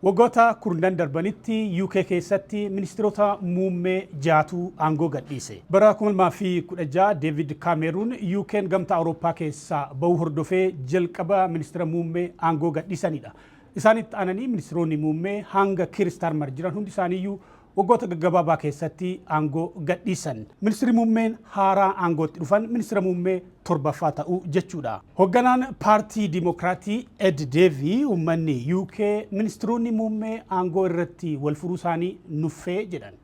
Waggoota kurnan darbanitti UK keessatti ministeerota muummee jaatu aangoo gadhiise. Bara 2016 David Cameron UK'n gamtaa Awurooppaa keessaa ba'uu hordofee jalqaba ministeera muummee aangoo gadhiisanidha. Isaanitti aananii ministeeronni muummee hanga Keir Starmer jiran hundi isaaniiyyuu waggoota gaggabaabaa keessatti aangoo gadhiisan. Ministeerri muummeen haaraa aangootti dhufan ministeera muummee torbaffaa ta'uu jechuudha. Hoogganaan paartii Dimokiraatii Ed Davey uummanni UK ministeeronni muummee aangoo irratti wal furuu isaanii nuffee jedhan.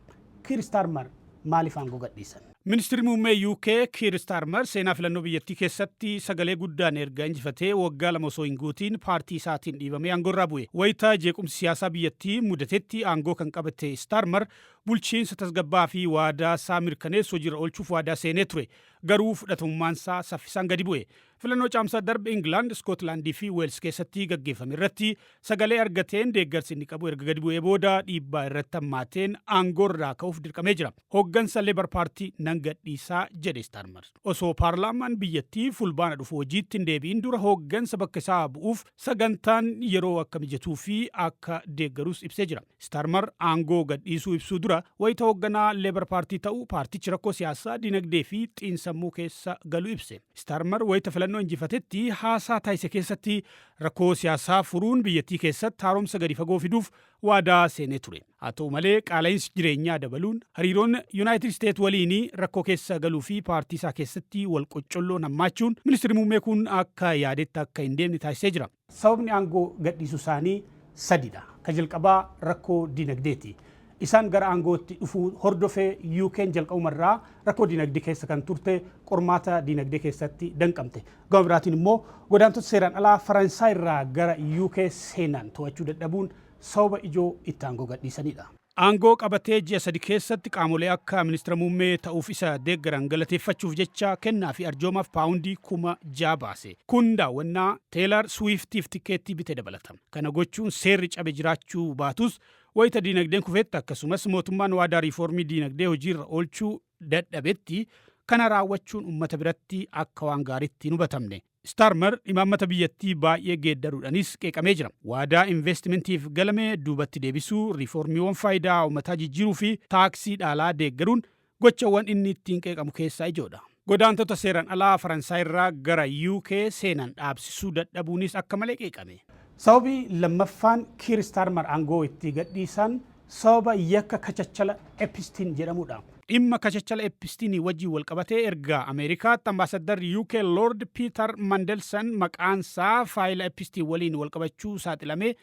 Keir Starmer maaliif aangoo gadhiisan? Ministeerri muummee UK Keir Starmer seenaa filannoo biyyattii keessatti sagalee guddaan erga injifatee waggaa lama osoo hin guutiin paartii isaatiin dhiibamee aangoo irraa bu'e. Wayitaa jeequmsi siyaasaa biyyattii mudatetti aangoo kan qabate Starmer bulchiinsa tasgabbaa fi waadaa isaa mirkaneessuu hojiirra oolchuuf waadaa seenee ture. Garuu fudhatamummaan isaa saffisaan gadi bu'e. Filannoo caamsaa darbe England, Scotland fi Wales keessatti gaggeeffame irratti sagalee argateen deeggarsi inni qabu erga gadi bu'ee booda dhiibbaa irratti hammaateen aangoo irraa ka'uuf dirqamee jira. Hooggansa Labour Party nan gadhiisaa jedhe Starmer. Osoo paarlaamaan biyyattii fulbaana dhufu hojiitti hin deebi'in dura hooggansa bakka isaa bu'uuf sagantaan yeroo akka mijatuu fi akka deeggarus ibsee jira. Starmer aangoo gadhiisuu ibsuu dura wayita hoogganaa Labour Party ta'uu paartichi rakkoo siyaasaa, dinagdee fi xiinsammuu keessa galu ibse. Starmer wayita filannoo injifatetti haasaa taasise keessatti rakkoo siyaasaa furuun biyyattii keessatti haaromsa gadi fagoo fiduuf waadaa seenee ture. Haa ta'u malee qaala'insi jireenyaa dabaluun hariiroon United States waliin rakkoo keessa galuu fi paartii isaa keessatti wal qoccolloon hammaachuun ministeerri muummee kun akka yaadetti akka hin deemne taasisee jira. Sababni aangoo gadhiisuu isaanii sadidha. Ka jalqabaa rakkoo dinagdeeti. Isaan gara aangootti dhufuu hordofee UK'n jalqabumarraa rakkoo dinagdee keessa kan turte qormaata dinagdee keessatti danqamte. Gama biraatiin immoo godaantota seeraan alaa Faransaay irraa gara UK seenan to'achuu dadhabuun sababa ijoo itti aangoo gadhiisanidha. Aangoo qabatee ji'a 3 keessatti qaamolee akka ministeera muummee ta'uuf isa deeggaran galateeffachuuf jecha kennaa fi arjoomaaf paawundii 6,000 baase. Kun daawwannaa Taylor Swiftiif tikeettii bitee dabalata. Kana gochuun seerri cabe jiraachuu baatus wayita dinagdeen kufetti akkasumas mootummaan waadaa riifoormii dinagdee hojiirra oolchuu dadhabetti kana raawwachuun uummata biratti akka waan gaariitti hin hubatamne. Starmer imaammata biyyattii baay'ee geeddaruudhaanis qeeqamee jira. Waadaa investimentiif galame duubatti deebisuu, riifoormiiwwan faayidaa uummataa jijjiiruu fi taaksii dhaalaa deeggaruun gochawwan inni ittiin qeeqamu keessaa ijoodha. Godaantota seeraan alaa Faransaay irraa gara UK seenan dhaabsisuu dadhabuunis akka malee qeeqame. Sababii lammaffaan Keir Starmer aangoo itti gadhiisan sababa yakka kachachala Epstein jedhamudha. Dhimma kachachala Epstein wajjin wal qabatee erga Ameerikaatti ambaasaddarri UK Lord Peter Mandelson maqaansaa faayila Epstein waliin wal qabachuu saaxilamee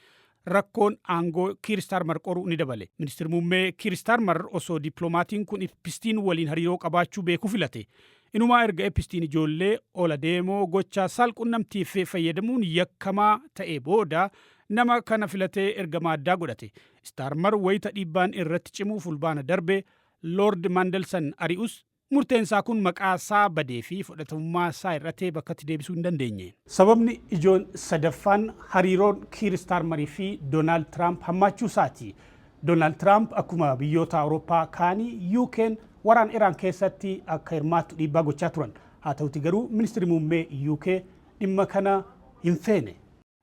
rakkoon aangoo Keir Starmer qoruu ni dabale. Ministeerri muummee Keir Starmer osoo dippiloomatiin kun Epstein waliin hariiroo qabaachuu beekuu filate. Inumaa erga Epstein ijoollee ola deemoo gochaa saalqunnamtiif fayyadamuun yakkamaa ta'e booda nama kana filatee ergamaa addaa godhate. Starmer wayita dhiibbaan irratti cimuu fulbaana darbe Lord Mandelson ari'us murteensaa kun maqaa isaa badee fi fudhatamummaa isaa irratti bakkatti deebisuu hin dandeenye. Sababni ijoon sadaffaan hariiroon Keir Starmerii fi Donald Trump hammaachuu isaati. Donald Trump akkuma biyyoota Awurooppaa kaanii UK'n waraan Iraan keessatti akka hirmaattu dhiibbaa gochaa turan. Haa ta'uti garuu ministeerri muummee UK dhimma kana hin feene.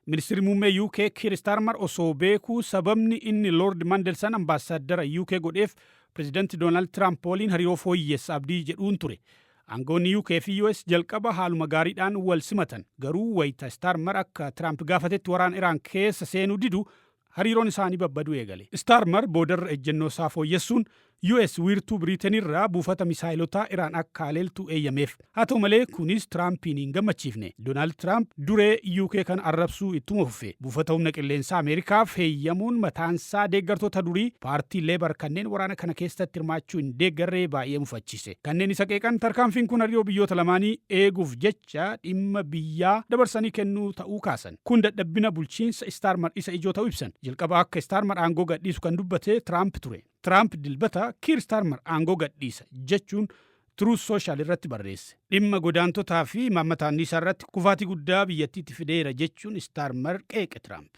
Ministeerri muummee UK Keir Starmer osoo beekuu sababni inni Lord Mandelson ambaasaddara UK godheef Pireezidaanti Donald Trump waliin hariiroo fooyyessa abdii jedhuun ture. Aangoonni UK fi US jalqaba haaluma gaariidhaan wal simatan. Garuu wayita Starmer akka Trump gaafatetti waraan Iraan keessa seenuu didu hariiroon isaanii babbaduu eegale. Starmer boodarra ejjennoo isaa fooyyessuun US wiirtuu Biriitenirraa buufata misaayilotaa Iraan akka haleeltu eeyyameef. Haa ta'u malee kunis Trumpiin hin gammachiifne. Donald Trump duree UK kan arrabsuu ittuma fufe. Buufata humna qilleensaa Ameerikaaf heeyyamuun mataansaa deeggartoota durii paartii Labour kanneen waraana kana keessatti hirmaachuu hin deeggarree baay'ee mufachiise. Kanneen isa qeeqan tarkaanfiin kun hariiroo biyyoota lamaanii eeguuf jecha dhimma biyyaa dabarsanii kennuu ta'uu kaasan. Kun dadhabbina bulchiinsa Starmer isa ijoo ta'uu ibsan. Jalqaba akka Starmer aangoo gadhiisu kan dubbate Trump ture. Trump dilbata Keir Starmer aangoo gadhiisa jechuun Truth Social irratti barreesse. Dhimma godaantotaa fi imaammata anniisaa irratti kufaatii guddaa biyyattiitti fideera jechuun Starmer qeeqe Trump.